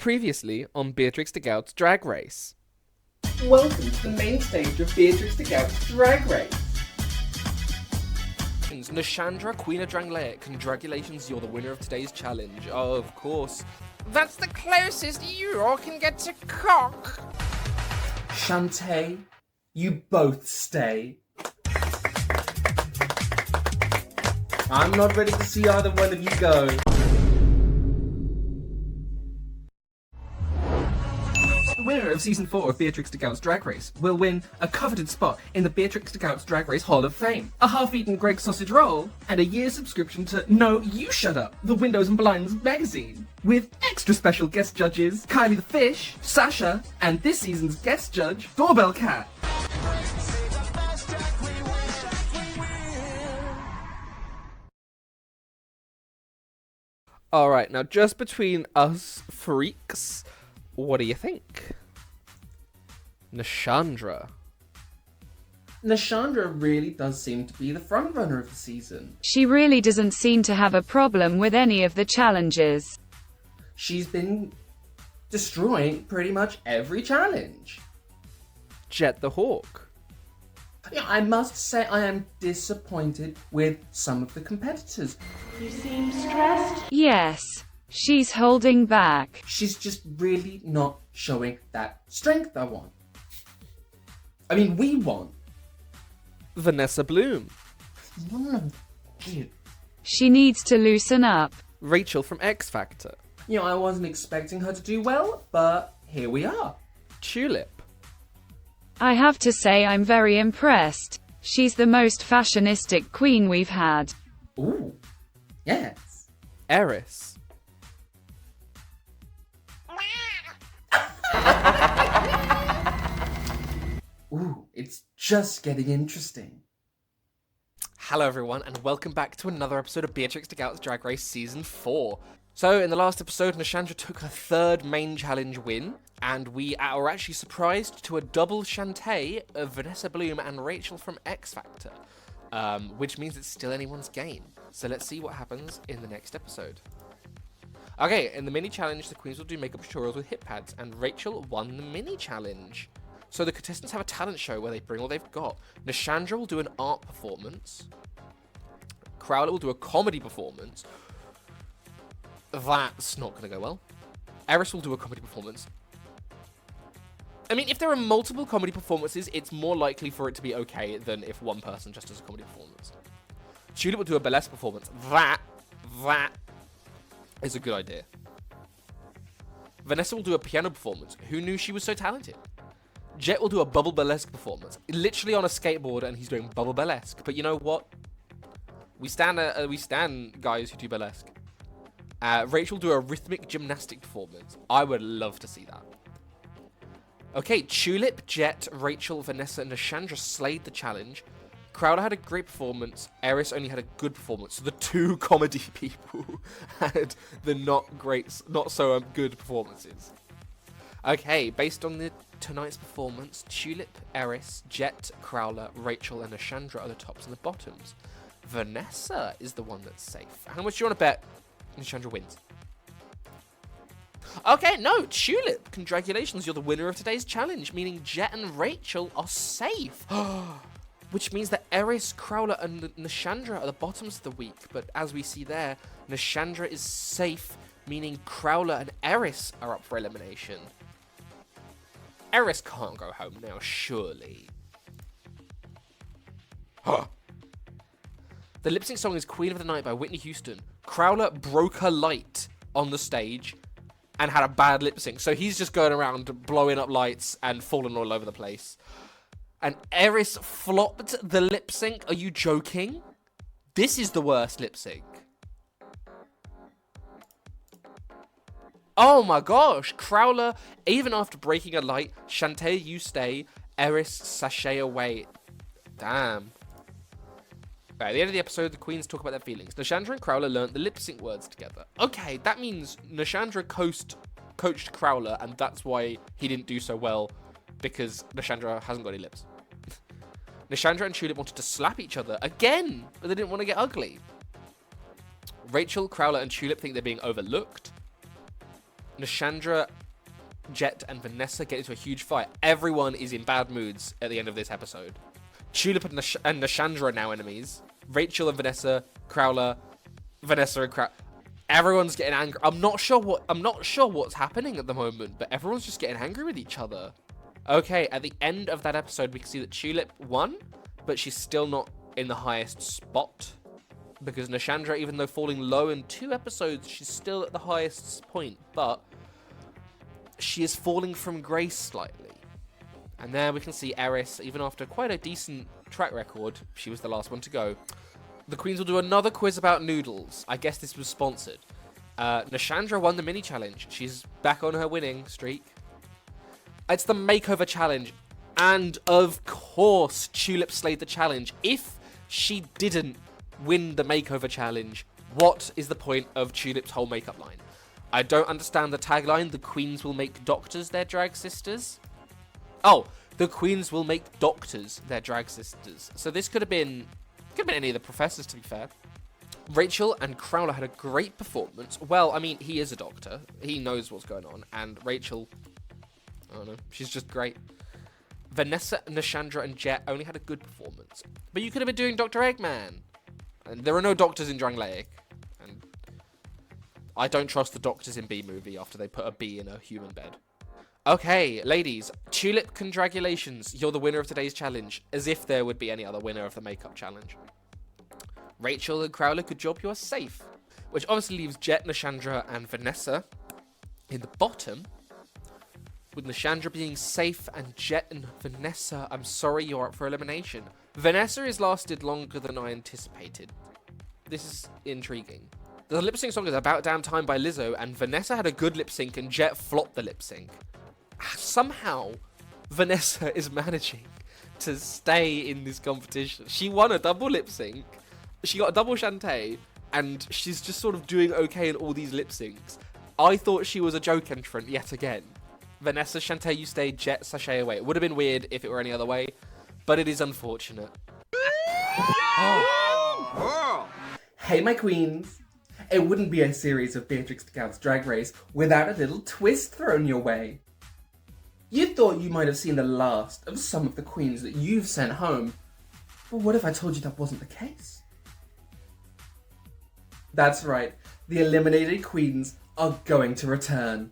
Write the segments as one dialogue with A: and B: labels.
A: Previously on Beatrix DeGouts Drag Race.
B: Welcome to the main stage of Beatrix DeGouts Drag Race.
A: Nashandra, Queen of Drangleic, congratulations, you're the winner of today's challenge. Oh, of course. That's the closest you all can get to cock.
B: Shantae, you both stay. I'm not ready to see either one of you go. The winner of Season 4 of Beatrix DeGouts Drag Race will win a coveted spot in the Beatrix DeGouts Drag Race Hall of Fame, a half-eaten Greg sausage roll, and a year's subscription to No, You Shut Up, the Windows and Blinds magazine, with extra special guest judges Kylie the Fish, Sasha, and this season's guest judge, Doorbell Cat.
A: Alright, now just between us freaks, what do you think? Nashandra.
B: Nashandra really does seem to be the frontrunner of the season.
C: She really doesn't seem to have a problem with any of the challenges.
B: She's been destroying pretty much every challenge.
A: Jet the Hawk.
B: Yeah, I must say I am disappointed with some of the competitors.
D: You seem stressed.
C: Yes, she's holding back.
B: She's just really not showing that strength I want. I mean, we want.
A: Vanessa Bloom.
B: No, dude.
C: She needs to loosen up.
A: Rachel from X Factor.
B: You know, I wasn't expecting her to do well, but here we are.
A: Tulip.
C: I have to say I'm very impressed. She's the most fashionistic queen we've had.
B: Ooh, yes.
A: Eris.
B: Ooh, it's just getting interesting.
A: Hello everyone, and welcome back to another episode of Beatrix DeGouts Drag Race Season 4. So, in the last episode, Nashandra took her third main challenge win, and we are actually surprised to a double Shantae of Vanessa Bloom and Rachel from X Factor, which means it's still anyone's game. So let's see what happens in the next episode. Okay, in the mini challenge, the queens will do makeup tutorials with hip pads, and Rachel won the mini challenge. So the contestants have a talent show where they bring all they've got. Nashandra will do an art performance. Crowler will do a comedy performance. That's not going to go well. Eris will do a comedy performance. I mean, if there are multiple comedy performances, it's more likely for it to be okay than if one person just does a comedy performance. Tulip will do a burlesque performance. That is a good idea. Vanessa will do a piano performance. Who knew she was so talented? Jet will do a bubble burlesque performance. Literally on a skateboard, and he's doing bubble burlesque. But you know what? We stand guys who do burlesque. Rachel will do a rhythmic gymnastic performance. I would love to see that. Okay, Tulip, Jet, Rachel, Vanessa, and Nashandra slayed the challenge. Crowder had a great performance. Eris only had a good performance. So the two comedy people had the not so good performances. Okay, based on tonight's performance, Tulip, Eris, Jet, Crowler, Rachel, and Nashandra are the tops and the bottoms. Vanessa is the one that's safe. How much do you want to bet Nashandra wins? Okay, no, Tulip, congratulations, you're the winner of today's challenge, meaning Jet and Rachel are safe. Which means that Eris, Crowler, and Nashandra are the bottoms of the week. But as we see there, Nashandra is safe, meaning Crowler and Eris are up for elimination. Eris can't go home now, surely. The lip sync song is Queen of the Night by Whitney Houston. Crowler broke her light on the stage and had a bad lip sync. So he's just going around blowing up lights and falling all over the place. And Eris flopped the lip sync. Are you joking? This is the worst lip sync. Oh my gosh. Crowler, even after breaking a light, Shantae, you stay. Eris, sashay away. Damn. Right, at the end of the episode, the queens talk about their feelings. Nashandra and Crowler learnt the lip sync words together. Okay, that means Nashandra coached Crowler, and that's why he didn't do so well, because Nashandra hasn't got any lips. Nashandra and Tulip wanted to slap each other again, but they didn't want to get ugly. Rachel, Crowler, and Tulip think they're being overlooked. Nashandra, Jet, and Vanessa get into a huge fight. Everyone is in bad moods at the end of this episode. Tulip and Nashandra are now enemies. Rachel and Vanessa, Crowler, Vanessa and Crowler. Everyone's getting angry. I'm not sure what's happening at the moment, but everyone's just getting angry with each other. Okay, at the end of that episode, we can see that Tulip won, but she's still not in the highest spot. Because Nashandra, even though falling low in 2 episodes, she's still at the highest point, but she is falling from grace slightly. And there we can see Eris, even after quite a decent track record, she was the last one to go. The Queens will do another quiz about noodles. I guess this was sponsored. Nashandra won the mini challenge. She's back on her winning streak. It's the makeover challenge. And of course, Tulip slayed the challenge. If she didn't win the makeover challenge, what is the point of Tulip's whole makeup line? I don't understand the tagline, the Queens will make doctors their drag sisters. Oh, the Queens will make doctors their drag sisters. So this could have been any of the professors, to be fair. Rachel and Crowler had a great performance. Well, I mean, he is a doctor. He knows what's going on. And Rachel, I don't know, she's just great. Vanessa, Nashandra, and Jet only had a good performance. But you could have been doing Dr. Eggman. And there are no doctors in Drangleic. And I don't trust the doctors in B-Movie after they put a bee in a human bed. Okay, ladies, Tulip, congratulations. You're the winner of today's challenge. As if there would be any other winner of the makeup challenge. Rachel and Crowler, good job, you are safe. Which obviously leaves Jet, Nashandra, and Vanessa in the bottom. With Nashandra being safe and Jet and Vanessa, I'm sorry, you're up for elimination. Vanessa has lasted longer than I anticipated. This is intriguing. The lip sync song is About Damn Time by Lizzo, and Vanessa had a good lip sync and Jet flopped the lip sync. Somehow, Vanessa is managing to stay in this competition. She won a double lip sync, she got a double Shantae, and she's just sort of doing okay in all these lip syncs. I thought she was a joke entrant yet again. Vanessa, Shantae, you stay, Jet, Sasha away. It would have been weird if it were any other way, but it is unfortunate.
B: Hey, my queens. It wouldn't be a series of Beatrix DeGouts Drag Race without a little twist thrown your way. You thought you might have seen the last of some of the queens that you've sent home, but what if I told you that wasn't the case? That's right, the eliminated queens are going to return.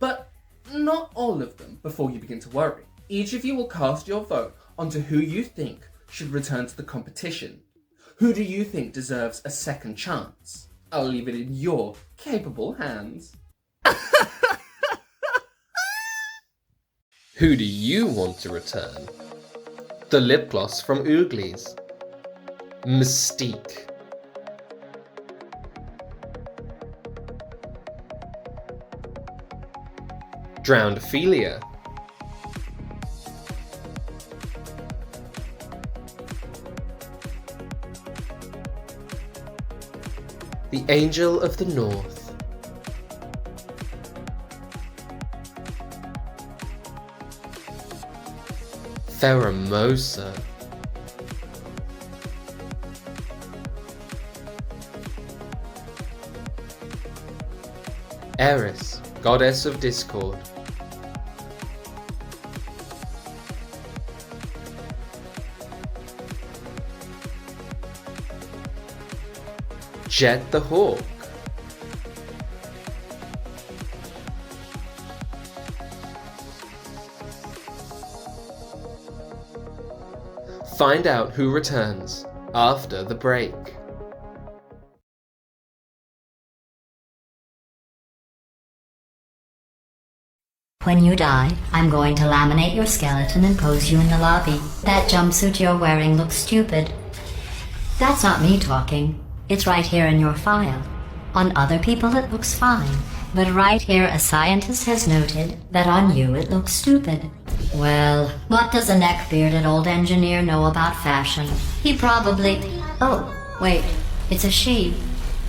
B: But not all of them before you begin to worry. Each of you will cast your vote onto who you think should return to the competition. Who do you think deserves a second chance? I'll leave it in your capable hands.
E: Who do you want to return? The lip gloss from Ooglies. Mystique. Drowned Ophelia. The Angel of the North. Pheromosa. Eris, Goddess of Discord. Jet the Hawk. Find out who returns after the break.
F: When you die, I'm going to laminate your skeleton and pose you in the lobby. That jumpsuit you're wearing looks stupid. That's not me talking. It's right here in your file. On other people it looks fine, but right here a scientist has noted that on you it looks stupid. Well, what does a neck-bearded old engineer know about fashion? He probably... Oh, wait, it's a she.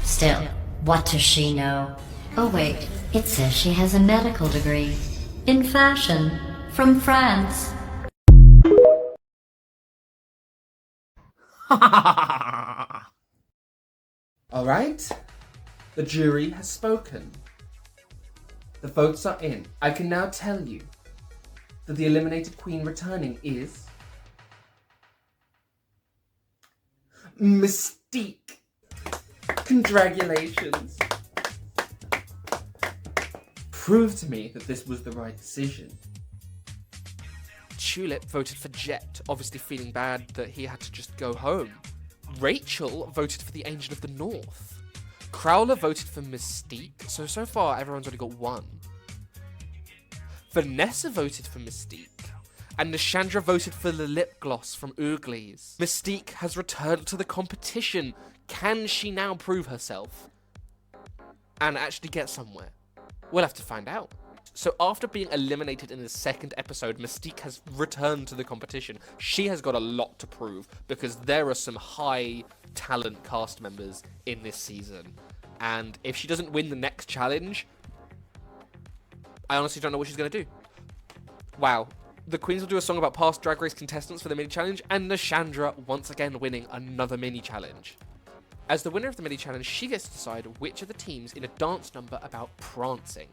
F: Still, what does she know? Oh wait, it says she has a medical degree. In fashion. From France.
B: Alright, the jury has spoken. The votes are in. I can now tell you that the eliminated queen returning is Mystique. Congratulations. Prove to me that this was the right decision.
A: Tulip voted for Jet, obviously feeling bad that he had to just go home. Rachel voted for the Angel of the North. Crowler voted for Mystique, so far everyone's only got one. Vanessa voted for Mystique. And Nishandra voted for the lip gloss from Ooglies. Mystique has returned to the competition. Can she now prove herself? And actually get somewhere? We'll have to find out. So after being eliminated in the second episode, Mystique has returned to the competition. She has got a lot to prove because there are some high talent cast members in this season. And if she doesn't win the next challenge, I honestly don't know what she's going to do. Wow. The Queens will do a song about past Drag Race contestants for the mini-challenge, and Nishandra once again winning another mini-challenge. As the winner of the mini-challenge, she gets to decide which of the teams in a dance number about prancing.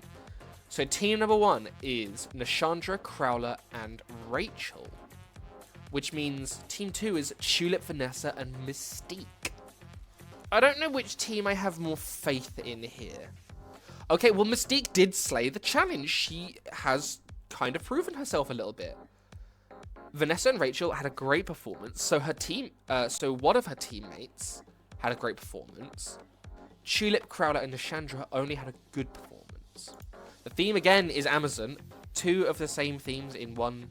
A: So team number 1 is Nishandra, Crowler, and Rachel. Which means team 2 is Tulip, Vanessa, and Mystique. I don't know which team I have more faith in here. Okay, well, Mystique did slay the challenge. She has kind of proven herself a little bit. Vanessa and Rachel had a great performance, so one of her teammates had a great performance. Tulip, Crowler, and Nishandra only had a good performance. The theme again is Amazon. 2 of the same themes in one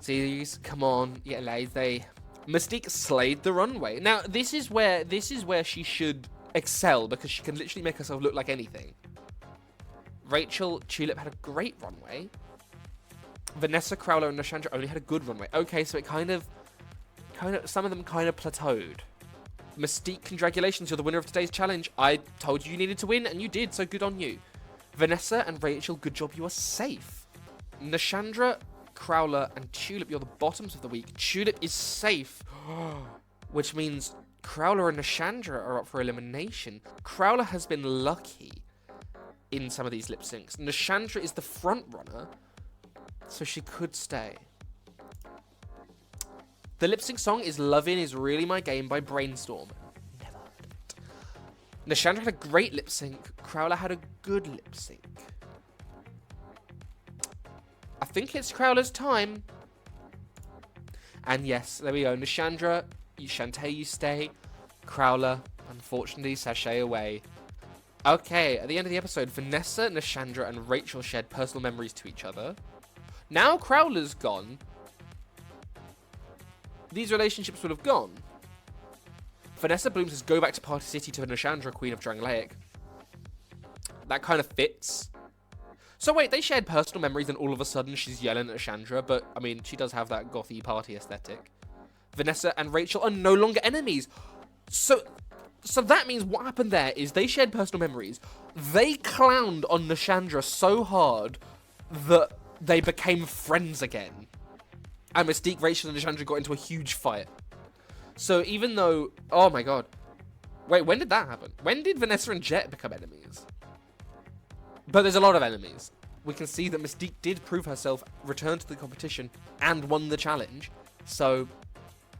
A: series. Come on, get lazy. Mystique slayed the runway. Now this is where she should excel because she can literally make herself look like anything. Rachel, Tulip had a great runway. Vanessa, Crowler, and Nishandra only had a good runway. Okay, so it kind of some of them kind of plateaued. Mystique, congratulations, you're the winner of today's challenge. I told you needed to win, and you did, so good on you. Vanessa and Rachel, good job, you are safe. Nishandra, Crowler, and Tulip, you're the bottoms of the week. Tulip is safe, which means Crowler and Nishandra are up for elimination. Crowler has been lucky in some of these lip syncs. Nishandra is the front runner, so she could stay. The lip sync song is Lovin' Is Really My Game by Brainstorm. Never heard of it. Nishandra had a great lip sync. Crowler had a good lip sync. I think it's Crowler's time. And yes, there we go. Nishandra, Shantae, you stay. Crowler, unfortunately, sashay away. Okay, at the end of the episode, Vanessa, Nishandra, and Rachel shared personal memories to each other. Now Crowler's gone, these relationships would have gone. Vanessa Bloom says, go back to Party City to Nishandra, Queen of Drangleic. That kind of fits. So wait, they shared personal memories and all of a sudden she's yelling at Nishandra, but, I mean, she does have that gothy party aesthetic. Vanessa and Rachel are no longer enemies. So that means what happened there is they shared personal memories. They clowned on Nishandra so hard that they became friends again. And Mystique, Rachel, and Nishandra got into a huge fight. So even though... Oh my god. Wait, when did that happen? When did Vanessa and Jet become enemies? But there's a lot of enemies. We can see that Mystique did prove herself, returned to the competition, and won the challenge. So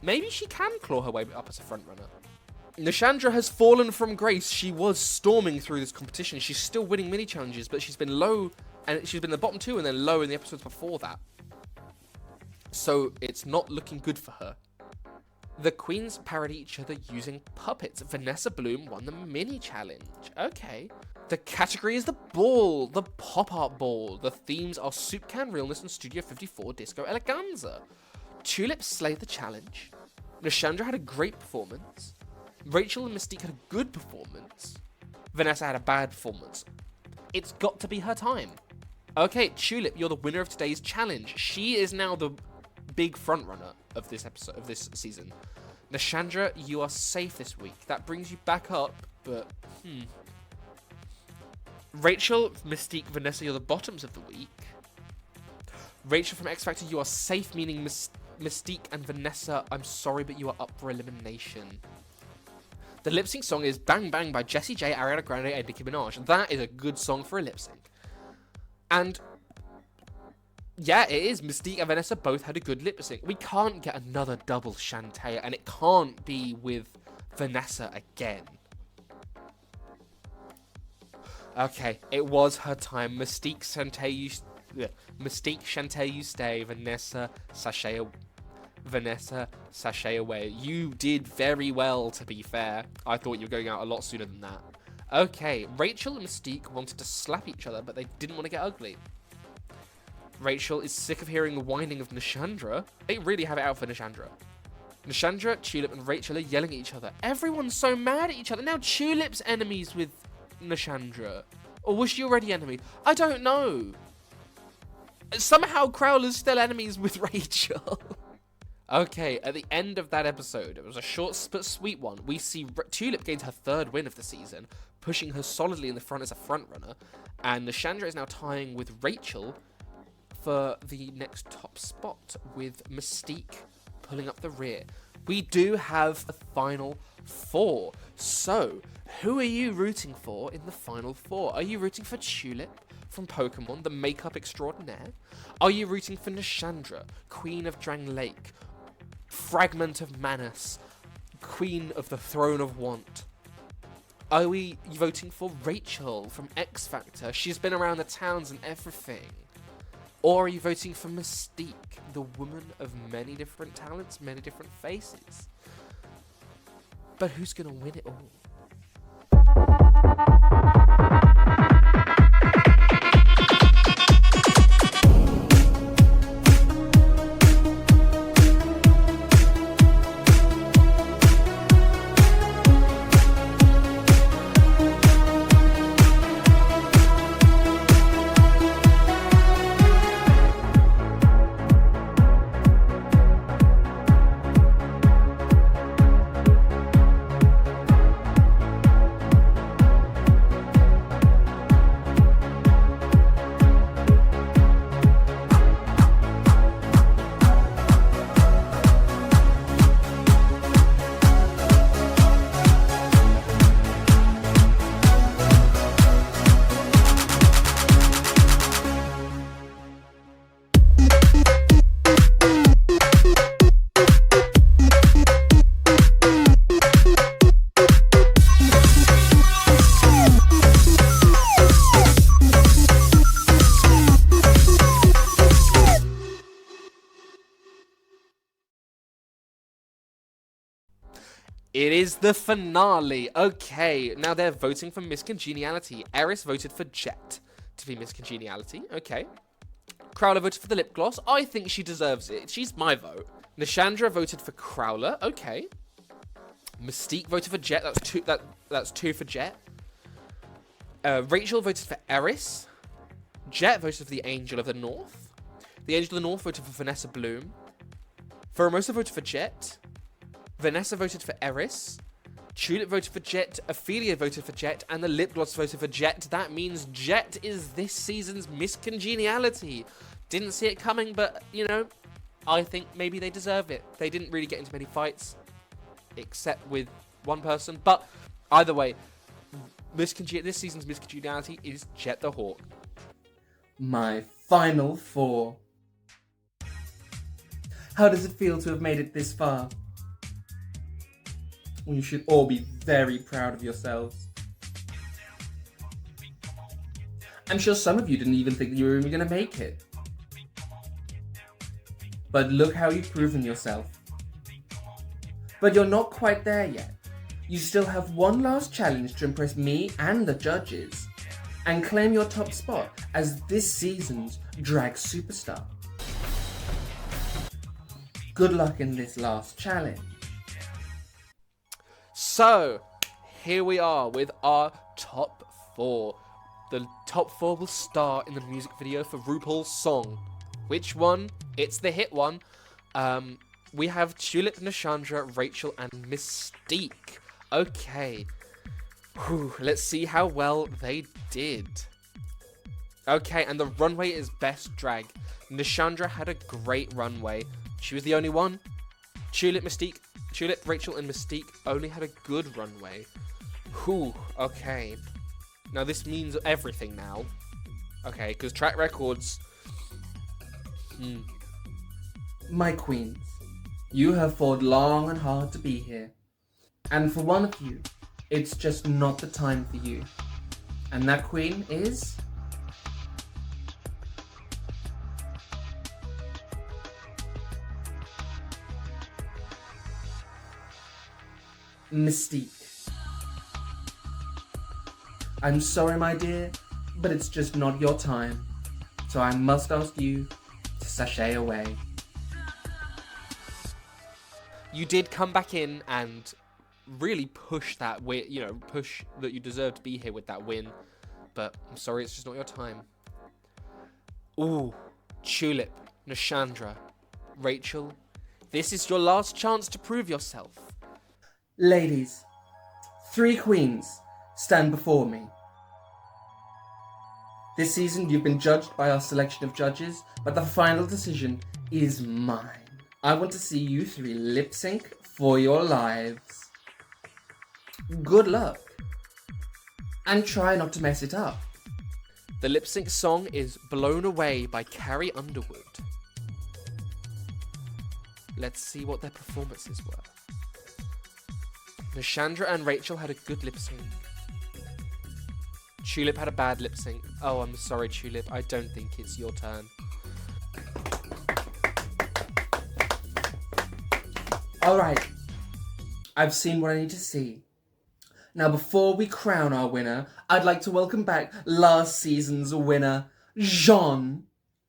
A: maybe she can claw her way up as a frontrunner. Nishandra has fallen from grace. She was storming through this competition. She's still winning mini challenges, but she's been low, and she's been in the bottom 2 and then low in the episodes before that. So it's not looking good for her. The queens parody each other using puppets. Vanessa Bloom won the mini challenge. Okay. The category is the ball, the pop art ball. The themes are Soup Can Realness and Studio 54 Disco Eleganza. Tulip slayed the challenge. Nishandra had a great performance. Rachel and Mystique had a good performance. Vanessa had a bad performance. It's got to be her time. Okay, Tulip, you're the winner of today's challenge. She is now the big frontrunner of this episode, of this season. Nishandra, you are safe this week. That brings you back up, but Rachel, Mystique, Vanessa, you're the bottoms of the week. Rachel from X Factor, you are safe, meaning Mystique and Vanessa, I'm sorry, but you are up for elimination. The lip sync song is Bang Bang by Jessie J, Ariana Grande, and Nicki Minaj. That is a good song for a lip sync. And yeah, it is. Mystique and Vanessa both had a good lip sync. We can't get another double Shantae, and it can't be with Vanessa again. Okay, it was her time. Mystique, Shantae, you stay. Vanessa, sashay away. You did very well, to be fair. I thought you were going out a lot sooner than that. Okay, Rachel and Mystique wanted to slap each other, but they didn't want to get ugly. Rachel is sick of hearing the whining of Nishandra. They really have it out for Nishandra. Nishandra, Tulip, and Rachel are yelling at each other. Everyone's so mad at each other. Now Tulip's enemies with Nishandra. Or was she already enemy? I don't know. Somehow Crowler's still enemies with Rachel. Okay, at the end of that episode, it was a short but sweet one. We see Tulip gains her 3rd win of the season, pushing her solidly in the front as a frontrunner. And Nishandra is now tying with Rachel for the next top spot, with Mystique pulling up the rear. We do have the final 4. So, who are you rooting for in the final 4? Are you rooting for Tulip from Pokemon, the makeup extraordinaire? Are you rooting for Nishandra, Queen of Drang Lake, Fragment of Manus, Queen of the Throne of Want? Are we voting for Rachel from X Factor? She's been around the towns and everything. Or are you voting for Mystique, the woman of many different talents, many different faces? But who's going to win it all? It is the finale. Okay, now they're voting for Miss Congeniality. Eris voted for Jet to be Miss Congeniality. Okay. Crowler voted for the lip gloss. I think she deserves it. She's my vote. Nishandra voted for Crowler. Okay. Mystique voted for Jet. That's two for Jet. Rachel voted for Eris. Jet voted for the Angel of the North. The Angel of the North voted for Vanessa Bloom. Pheromosa voted for Jet. Vanessa voted for Eris. Tulip voted for Jet. Ophelia voted for Jet. And the lip gloss voted for Jet. That means Jet is this season's Miss Congeniality. Didn't see it coming, but, you know, I think maybe they deserve it. They didn't really get into many fights, except with one person. But either way, this season's Miss Congeniality is Jet the Hawk.
B: My final 4. How does it feel to have made it this far? Well, you should all be very proud of yourselves. I'm sure some of you didn't even think you were even going to make it. But look how you've proven yourself. But you're not quite there yet. You still have one last challenge to impress me and the judges and claim your top spot as this season's drag superstar. Good luck in this last challenge.
A: So, here we are with our top 4. The top 4 will star in the music video for RuPaul's song. Which one? It's the hit one. We have Tulip, Nishandra, Rachel, and Mystique. Okay. Whew, let's see how well they did. Okay, and the runway is best drag. Nishandra had a great runway. She was the only one. Tulip, Rachel, and Mystique only had a good runway. Whew, okay. Now this means everything now. Okay, because track records...
B: My queens, you have fought long and hard to be here. And for one of you, it's just not the time for you. And that queen is... Mystique. I'm sorry, my dear, but it's just not your time. So I must ask you to sashay away.
A: You did come back in and really push that win, push that you deserve to be here with that win. But I'm sorry, it's just not your time. Ooh, Tulip, Nishandra, Rachel, this is your last chance to prove yourself.
B: Ladies, 3 queens stand before me. This season you've been judged by our selection of judges, but the final decision is mine. I want to see you 3 lip sync for your lives. Good luck. And try not to mess it up.
A: The lip sync song is Blown Away by Carrie Underwood. Let's see what their performances were. Nishandra and Rachel had a good lip sync. Tulip had a bad lip sync. Oh, I'm sorry, Tulip. I don't think it's your turn.
B: Alright, I've seen what I need to see. Now before we crown our winner, I'd like to welcome back last season's winner, Jean.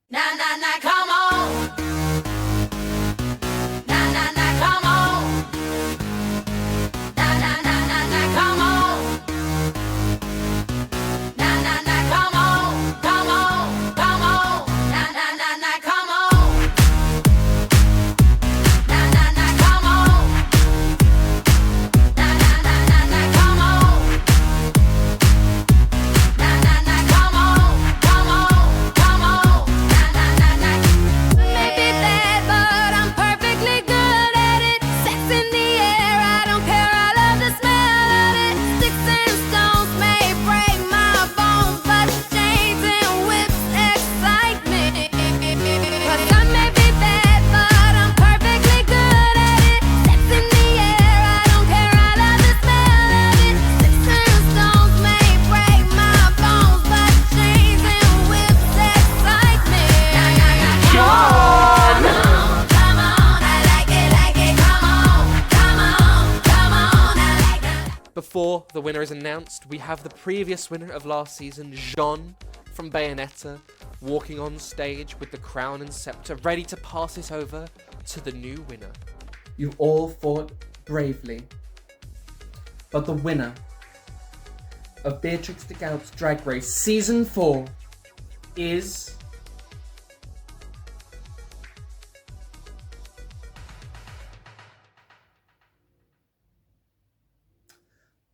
G: Na na na, come on. Na na na, come on. Na na na na na, come on. Na na na, come on, come on, come on. Na na na na, come on. Na na na, come on. Na na na na na, come on. Na na na, come on, come on, come on. Na na na na. Maybe bad, but I'm perfectly good at it. Sex in the air, I don't care. I love the smell of it. Sticks and stones may break my bones, but chains and whips excite me. 'Cause I may be bad, but I'm perfectly good at it. Sex in the air, I don't care. I love the smell of it. Sticks and stones may break my bones, but chains and whips excite me. Come on, come on, I like it, come on, come on, come on, I like it.
A: Before the winner is announced, we have the previous winner of last season, Jean from Bayonetta, walking on stage with the crown and scepter, ready to pass it over to the new winner.
B: You've all fought bravely. But the winner of Beatrix DeGouts Drag Race Season 4 is...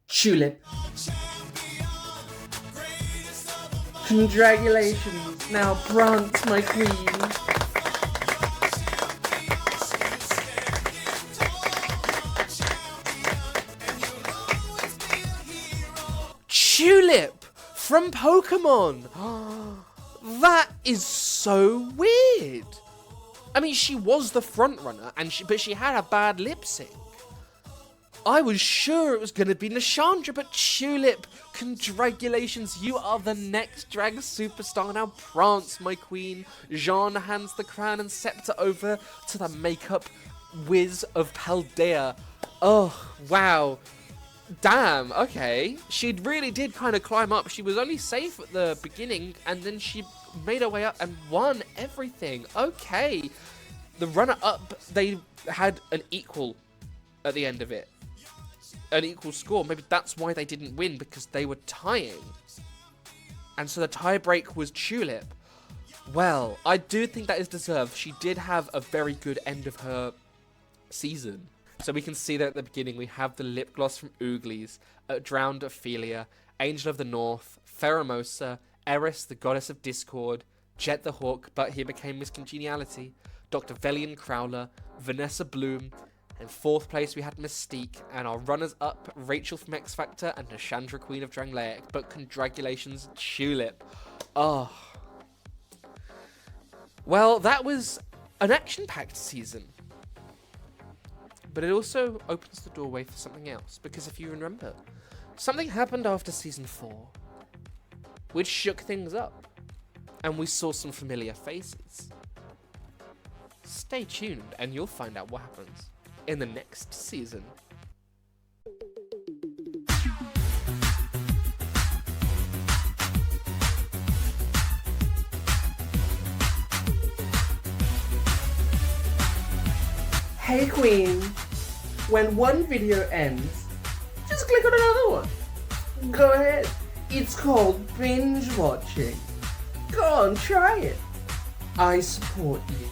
B: Tulip. Congratulations. Now prance, my queen.
A: Tulip from Pokemon. That is so weird. I mean, she was the front runner, but she had a bad lip sync. I was sure it was going to be Nishandra, but Tulip, congratulations, you are the next drag superstar. Now prance, my queen. Jean hands the crown and scepter over to the makeup whiz of Paldea. Oh, wow. Damn, okay. She really did kind of climb up. She was only safe at the beginning, and then she made her way up and won everything. Okay. The runner-up, they had an equal at the end of it. An equal score. Maybe that's why they didn't win, because they were tying. And so the tie break was Tulip. Well, I do think that is deserved. She did have a very good end of her season. So we can see that at the beginning we have the lip gloss from Ooglies, Drowned Ophelia, Angel of the North, Pheromosa, Eris, the Goddess of Discord, Jet the Hawk, but he became Miss Congeniality, Dr. Velian Crowler, Vanessa Bloom, in 4th place we had Mystique, and our runners-up, Rachel from X Factor and Nishandra, Queen of Drangleic. But congratulations, Tulip. Oh, Well, that was an action-packed season. But it also opens the doorway for something else, because if you remember, something happened after season 4, which shook things up, and we saw some familiar faces. Stay tuned, and you'll find out what happens in the next season.
B: Hey Queen, when one video ends, just click on another one. Go ahead. It's called binge watching. Go on, try it. I support you.